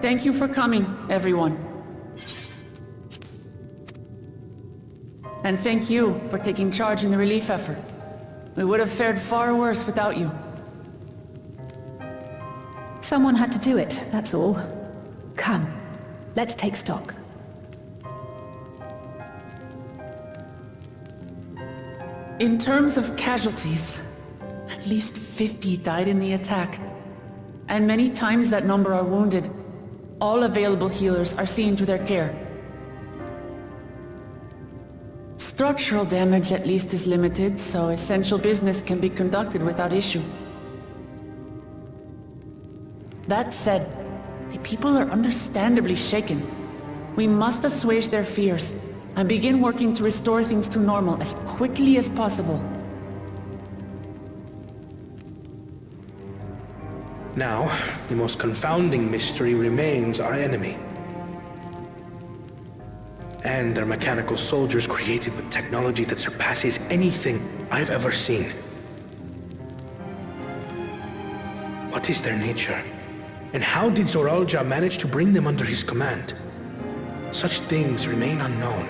Thank you for coming, everyone. And thank you for taking charge in the relief effort. We would have fared far worse without you. Someone had to do it, that's all. Come, let's take stock. In terms of casualties, at least 50 died in the attack. And many times that number are wounded. All available healers are seen to their care. Structural damage at least is limited, so essential business can be conducted without issue. That said, the people are understandably shaken. We must assuage their fears and begin working to restore things to normal as quickly as possible. Now, the most confounding mystery remains our enemy. And their mechanical soldiers created with technology that surpasses anything I've ever seen. What is their nature? And how did Zoralja manage to bring them under his command? Such things remain unknown.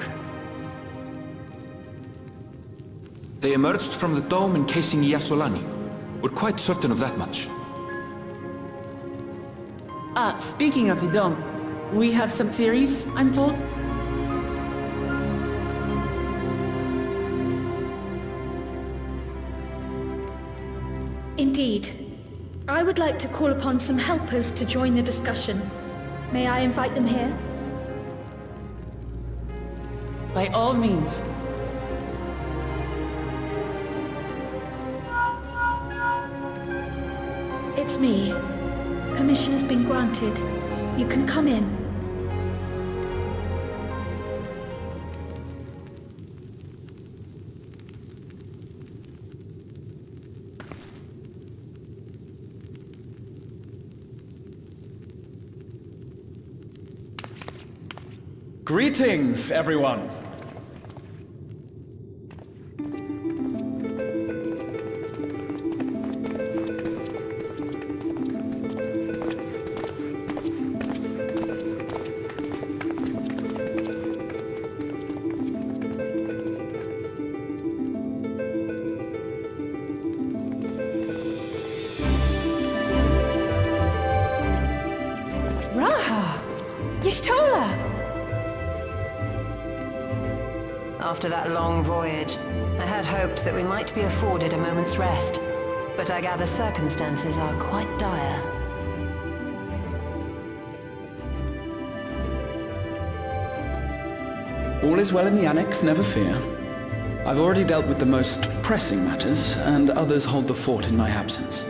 They emerged from the dome encasing Yasolani. We're quite certain of that much. Speaking of the dome, we have some theories, I'm told. Indeed. I would like to call upon some helpers to join the discussion. May I invite them here? By all means. It's me. Permission has been granted. You can come in. Greetings, everyone. After that long voyage, I had hoped that we might be afforded a moment's rest, but I gather circumstances are quite dire. All is well in the Annex, never fear. I've already dealt with the most pressing matters, and others hold the fort in my absence.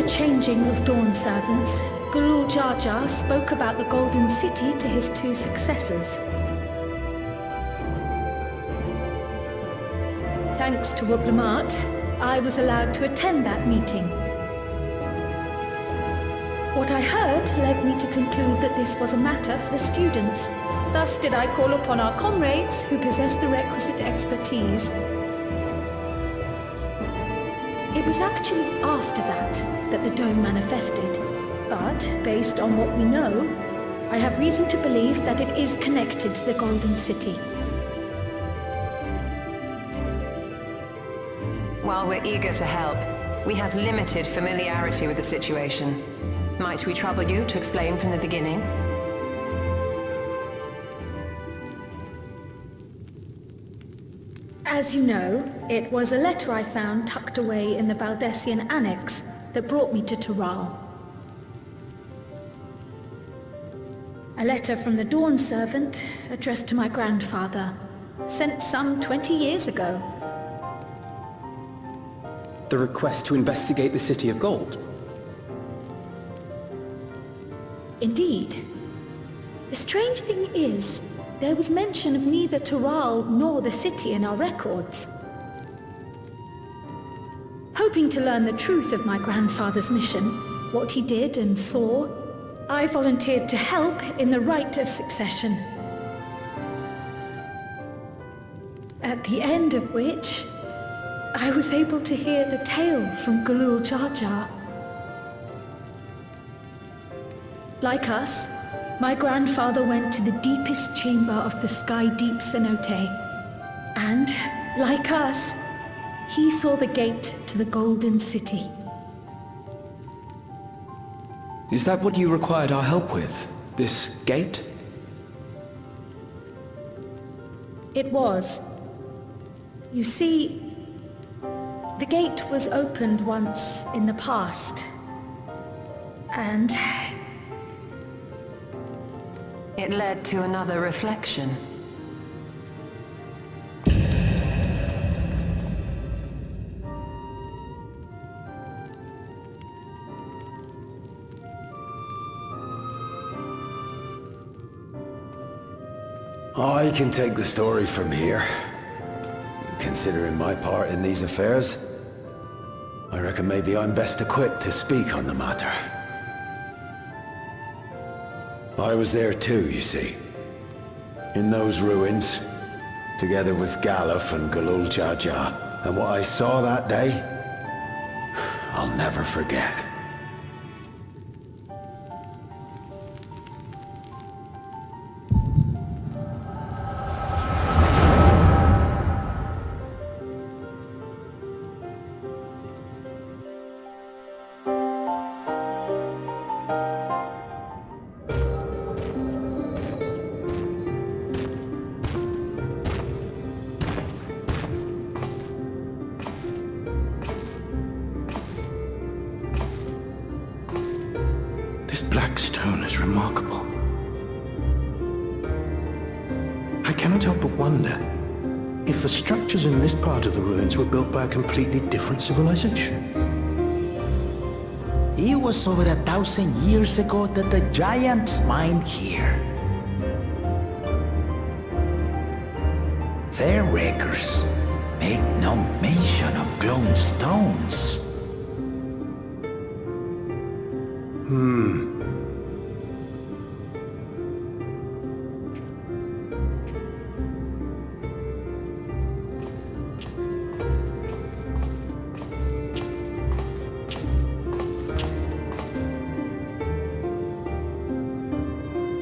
Changing of Dawn servants, Gulul Jar Jar spoke about the Golden City to his two successors. Thanks to Wublamat, I was allowed to attend that meeting. What I heard led me to conclude that this was a matter for the students. Thus did I call upon our comrades who possess the requisite expertise. It was actually after that the dome manifested, but based on what we know, I have reason to believe that it is connected to the Golden City. While we're eager to help, we have limited familiarity with the situation. Might we trouble you to explain from the beginning? As you know, it was a letter I found tucked away in the Baldessian Annex that brought me to Taral. A letter from the Dawn servant addressed to my grandfather, sent some 20 years ago. The request to investigate the City of Gold. Indeed. The strange thing is, there was mention of neither Taral nor the city in our records. Hoping to learn the truth of my grandfather's mission, what he did and saw, I volunteered to help in the rite of succession. At the end of which, I was able to hear the tale from Galul Jar Jar. Like us, my grandfather went to the deepest chamber of the Sky Deep Cenote. And, like us, he saw the gate to the Golden City. Is that what you required our help with? This gate? It was. You see, the gate was opened once in the past. And It led to another reflection. I can take the story from here. Considering my part in these affairs, I reckon maybe I'm best equipped to speak on the matter. I was there too, you see. In those ruins, together with Galuf and Galul Jar Jar. And what I saw that day, I'll never forget. This black stone is remarkable. I cannot help but wonder if the structures in this part of the ruins were built by a completely different civilization. It was over 1,000 years ago that the giants mined here. Their records make no mention of glowing stones.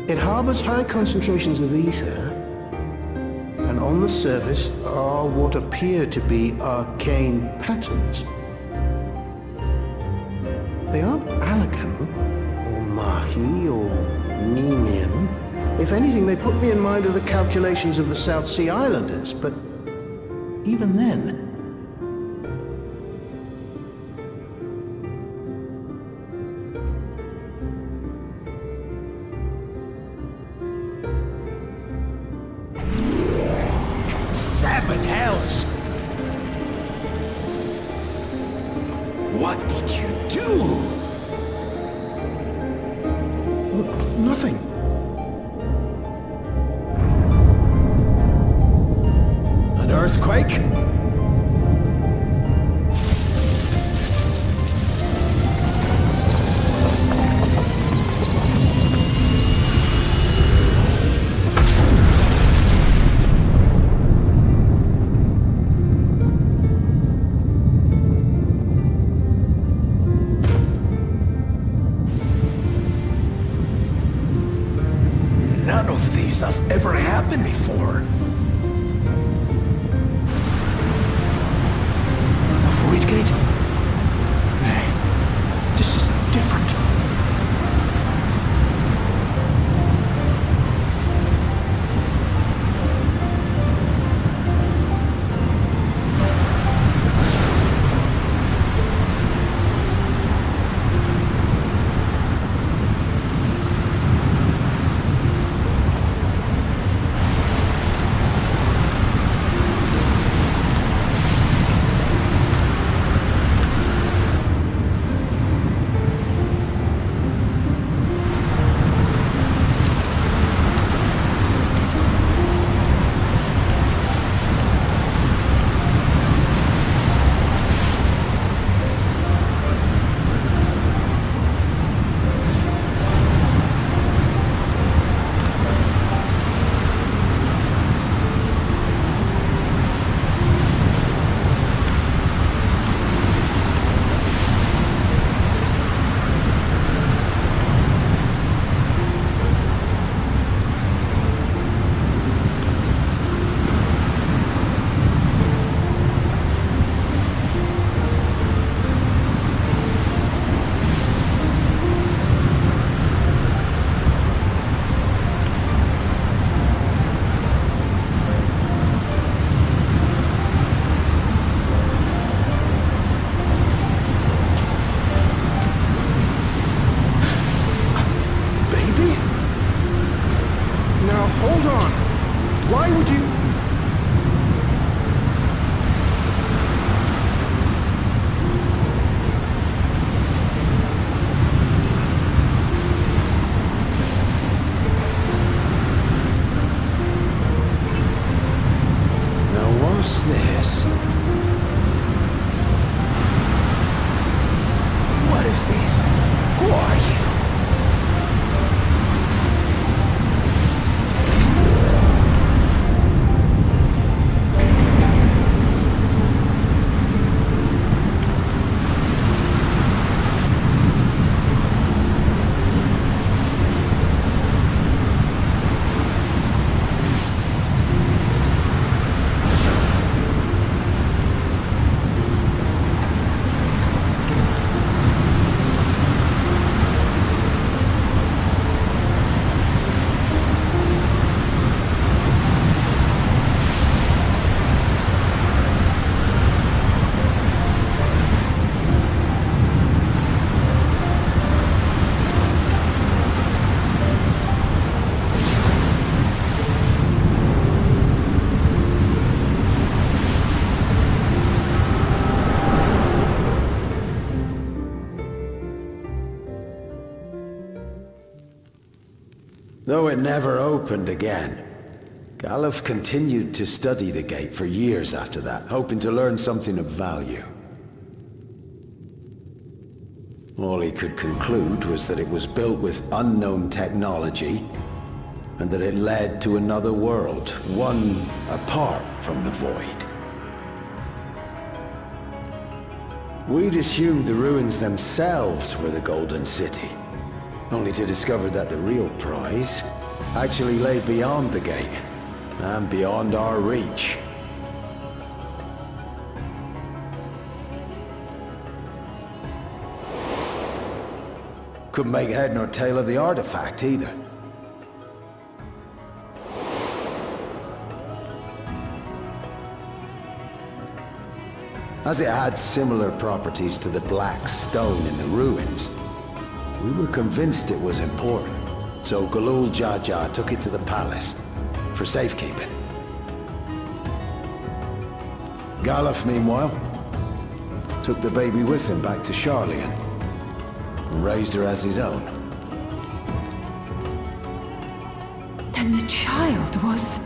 It harbors high concentrations of ether, and on the surface are what appear to be arcane patterns. They aren't Allagan, or Mahi, or Nemean. If anything, they put me in mind of the calculations of the South Sea Islanders, but even then, Seven hells! What did you do? nothing. An earthquake? None of this has ever happened before. A void gate? Nay, this is different. What's this? What is this? Who are you? Though it never opened again, Galuf continued to study the gate for years after that, hoping to learn something of value. All he could conclude was that it was built with unknown technology, and that it led to another world, one apart from the Void. We'd assumed the ruins themselves were the Golden City, only to discover that the real prize actually lay beyond the gate, and beyond our reach. Couldn't make head nor tail of the artifact either. As it had similar properties to the black stone in the ruins, we were convinced it was important, so Galul Jaja took it to the palace for safekeeping. Galuf, meanwhile, took the baby with him back to Sharlayan and raised her as his own. Then the child was...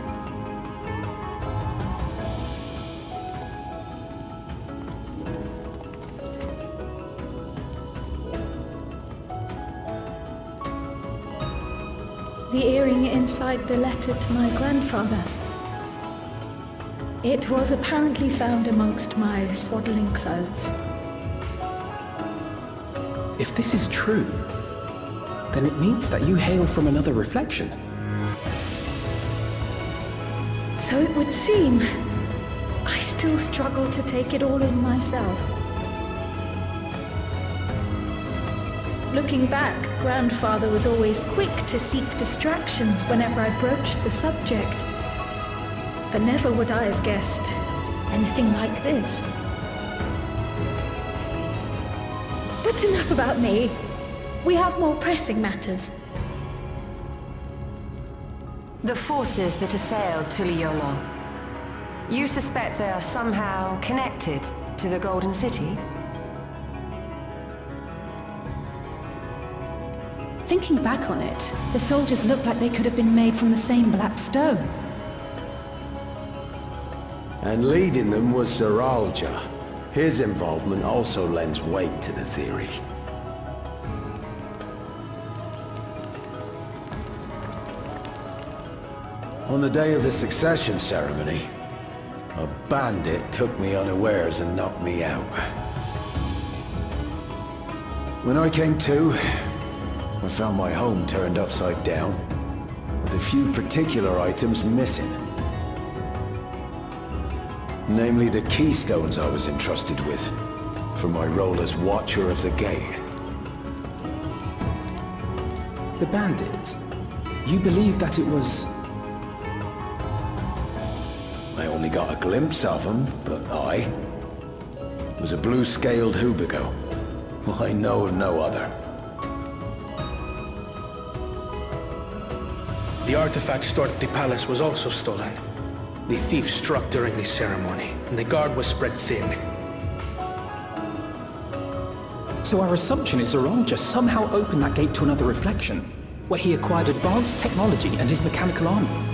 The earring inside the letter to my grandfather. It was apparently found amongst my swaddling clothes. If this is true, then it means that you hail from another reflection. So it would seem. I still struggle to take it all in myself. Looking back, Grandfather was always quick to seek distractions whenever I broached the subject. But never would I have guessed anything like this. But enough about me. We have more pressing matters. The forces that assailed Tuliyola. You suspect they are somehow connected to the Golden City? Thinking back on it, the soldiers looked like they could have been made from the same black stone. And leading them was Zeralja. His involvement also lends weight to the theory. On the day of the succession ceremony, a bandit took me unawares and knocked me out. When I came to, I found my home turned upside down, with a few particular items missing. Namely the keystones I was entrusted with, for my role as Watcher of the Gate. The bandit? You believe that it was... I only got a glimpse of him, but I was a blue-scaled Hubigo. I know of no other. The artifact stored at the palace was also stolen. The thief struck during the ceremony, and the guard was spread thin. So our assumption is Zeralja somehow opened that gate to another reflection, where he acquired advanced technology and his mechanical armor.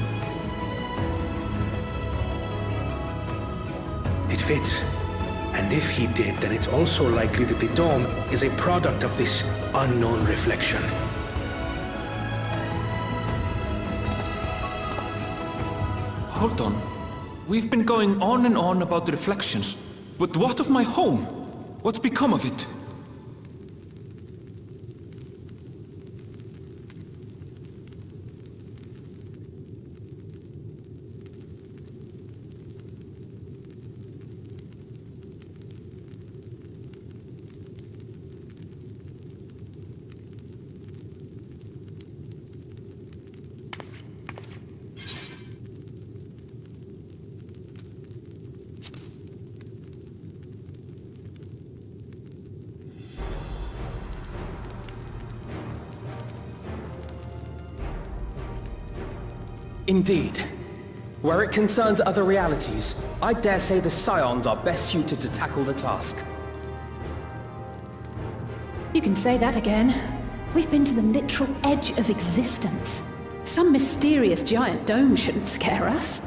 It fits. And if he did, then it's also likely that the dome is a product of this unknown reflection. Hold on. We've been going on and on about the reflections. But what of my home? What's become of it? Indeed. Where it concerns other realities, I dare say the Scions are best suited to tackle the task. You can say that again. We've been to the literal edge of existence. Some mysterious giant dome shouldn't scare us.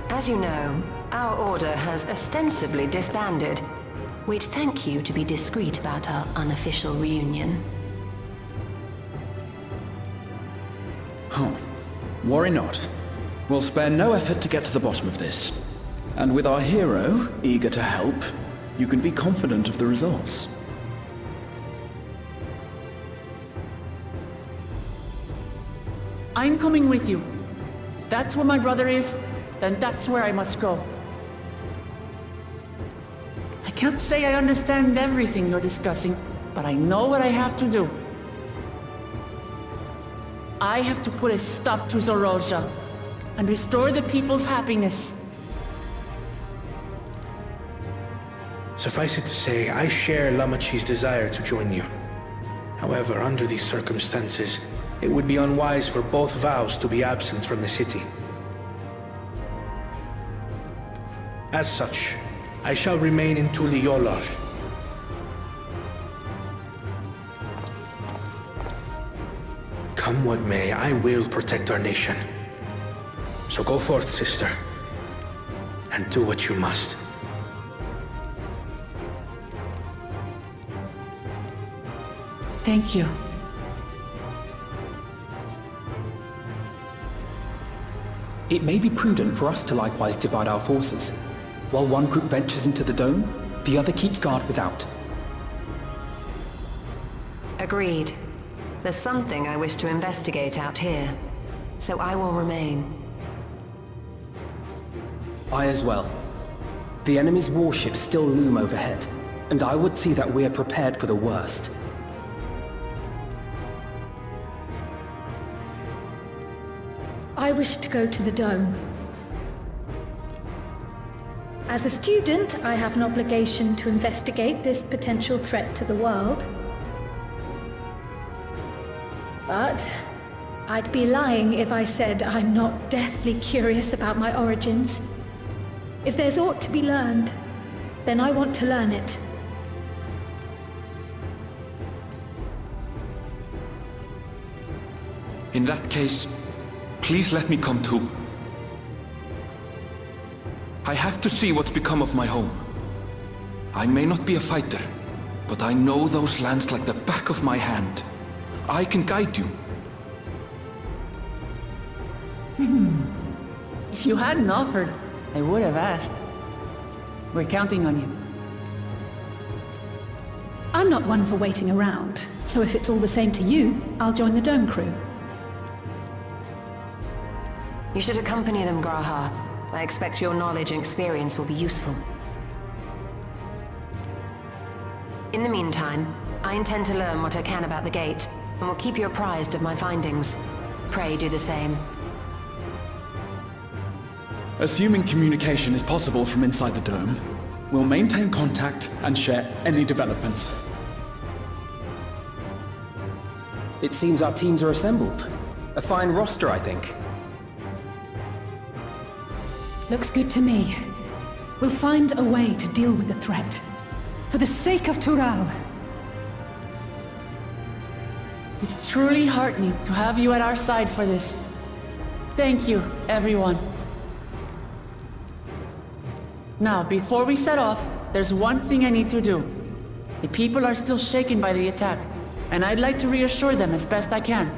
As you know, our order has ostensibly disbanded. We'd thank you to be discreet about our unofficial reunion. Huh. Worry not. We'll spare no effort to get to the bottom of this. And with our hero eager to help, you can be confident of the results. I'm coming with you. If that's where my brother is, then that's where I must go. I can't say I understand everything you're discussing, but I know what I have to do. I have to put a stop to Zoroja and restore the people's happiness. Suffice it to say, I share Lamachi's desire to join you. However, under these circumstances, it would be unwise for both vows to be absent from the city. As such, I shall remain in Tuliyollal. Come what may, I will protect our nation. So go forth, sister, and do what you must. Thank you. It may be prudent for us to likewise divide our forces. While one group ventures into the dome, the other keeps guard without. Agreed. There's something I wish to investigate out here, so I will remain. I as well. The enemy's warships still loom overhead, and I would see that we are prepared for the worst. I wish to go to the dome. As a student, I have an obligation to investigate this potential threat to the world. But I'd be lying if I said I'm not deathly curious about my origins. If there's aught to be learned, then I want to learn it. In that case, please let me come too. I have to see what's become of my home. I may not be a fighter, but I know those lands like the back of my hand. I can guide you. If you hadn't offered, I would have asked. We're counting on you. I'm not one for waiting around, so if it's all the same to you, I'll join the dome crew. You should accompany them, Graha. I expect your knowledge and experience will be useful. In the meantime, I intend to learn what I can about the gate, and will keep you apprised of my findings. Pray do the same. Assuming communication is possible from inside the dome, we'll maintain contact and share any developments. It seems our teams are assembled. A fine roster, I think. Looks good to me. We'll find a way to deal with the threat. For the sake of Tural. It's truly heartening to have you at our side for this. Thank you, everyone. Now, before we set off, there's one thing I need to do. The people are still shaken by the attack, and I'd like to reassure them as best I can.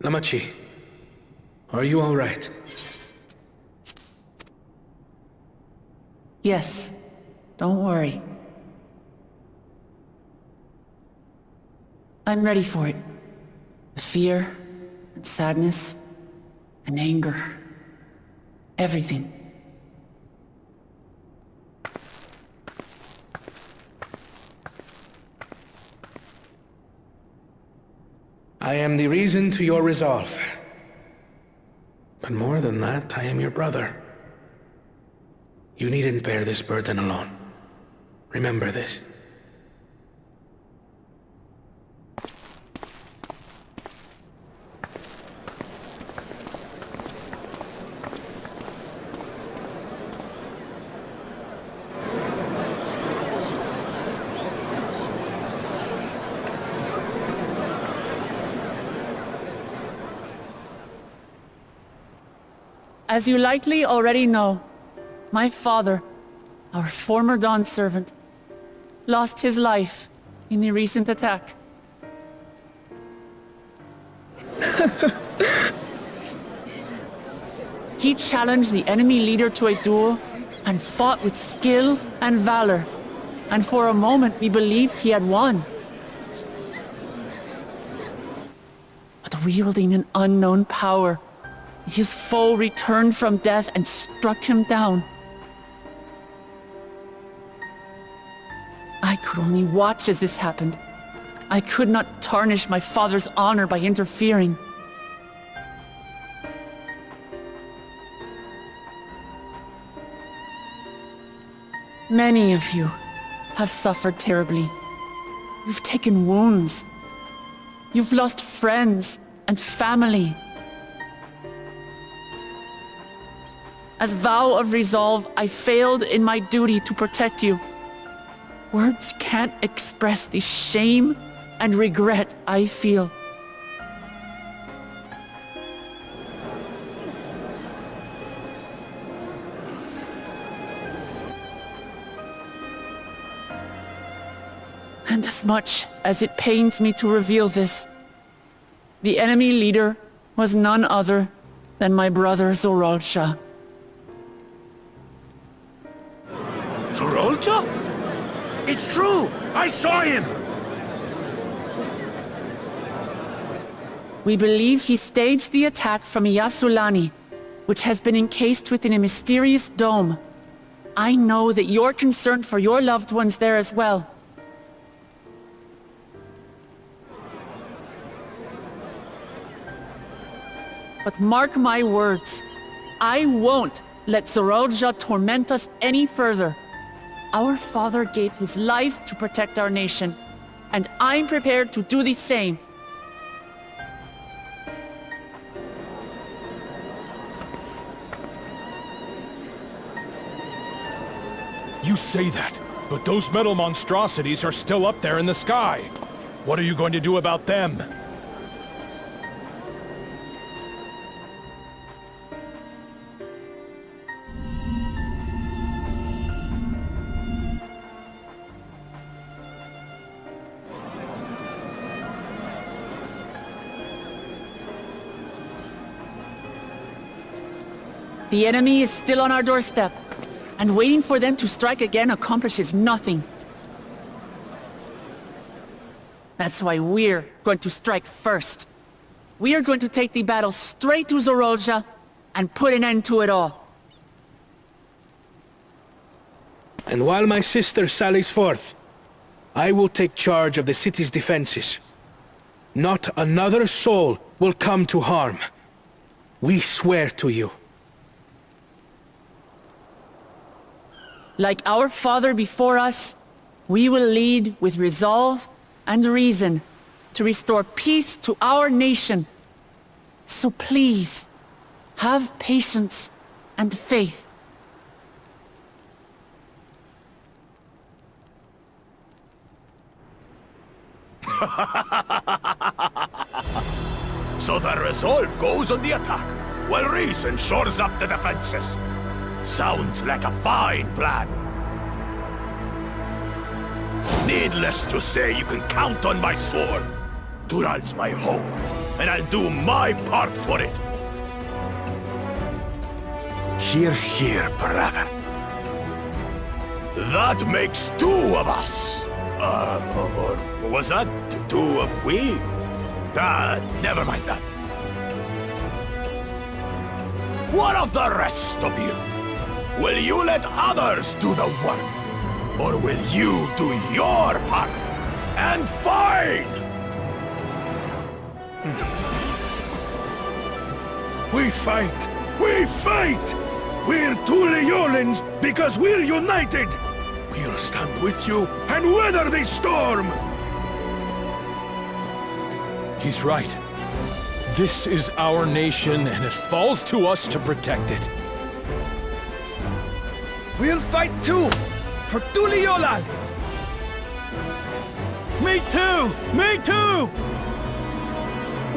Lamachi, are you all right? Yes. Don't worry. I'm ready for it. The fear, and sadness, and anger. Everything. I am the reason to your resolve. But more than that, I am your brother. You needn't bear this burden alone. Remember this. As you likely already know, my father, our former Dawn servant, lost his life in the recent attack. He challenged the enemy leader to a duel and fought with skill and valor, and for a moment we believed he had won. But wielding an unknown power, his foe returned from death and struck him down. I could only watch as this happened. I could not tarnish my father's honor by interfering. Many of you have suffered terribly. You've taken wounds. You've lost friends and family. As vow of resolve, I failed in my duty to protect you. Words can't express the shame and regret I feel. And as much as it pains me to reveal this, the enemy leader was none other than my brother Zorolcha. Zorolcha? It's true! I saw him! We believe he staged the attack from Yasulani, which has been encased within a mysterious dome. I know that you're concerned for your loved ones there as well. But mark my words, I won't let Zorolja torment us any further. Our father gave his life to protect our nation, and I'm prepared to do the same. You say that, but those metal monstrosities are still up there in the sky. What are you going to do about them? The enemy is still on our doorstep, and waiting for them to strike again accomplishes nothing. That's why we're going to strike first. We are going to take the battle straight to Zorolja and put an end to it all. And while my sister sallies forth, I will take charge of the city's defenses. Not another soul will come to harm. We swear to you. Like our father before us, we will lead with resolve and reason to restore peace to our nation. So please, have patience and faith. So the resolve goes on the attack, while reason shores up the defenses. Sounds like a fine plan. Needless to say, you can count on my sword. Dural's my home. and I'll do my part for it. Hear, hear, brother. That makes two of us. Or was that two of we? Never mind that. What of the rest of you? Will you let others do the work? Or will you do your part and fight? We fight! We fight! We're Tuliolans because we're united! We'll stand with you and weather this storm! He's right. This is our nation, and it falls to us to protect it. We'll fight too! For Tuliyolan! Me too! Me too!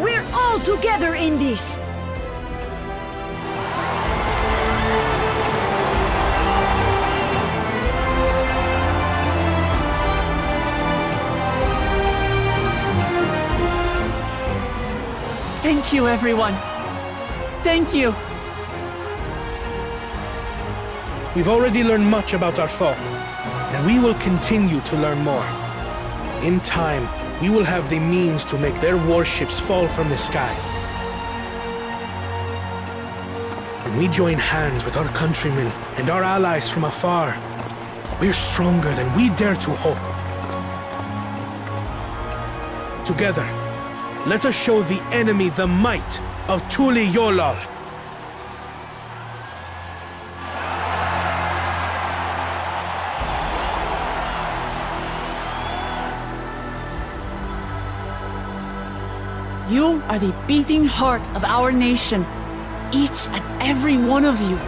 We're all together in this! Thank you, everyone. Thank you. We've already learned much about our foe, and we will continue to learn more. In time, we will have the means to make their warships fall from the sky. When we join hands with our countrymen and our allies from afar, we're stronger than we dare to hope. Together, let us show the enemy the might of Tuliyolal. You are the beating heart of our nation, each and every one of you.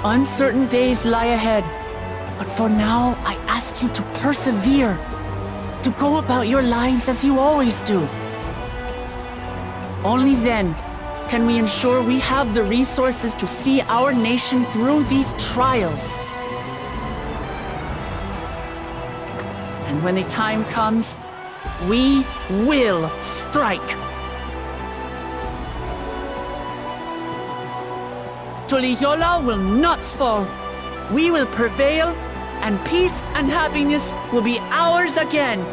Uncertain days lie ahead, but for now, I ask you to persevere, to go about your lives as you always do. Only then can we ensure we have the resources to see our nation through these trials. And when the time comes, we will strike. Tuliyola will not fall. We will prevail, and peace and happiness will be ours again.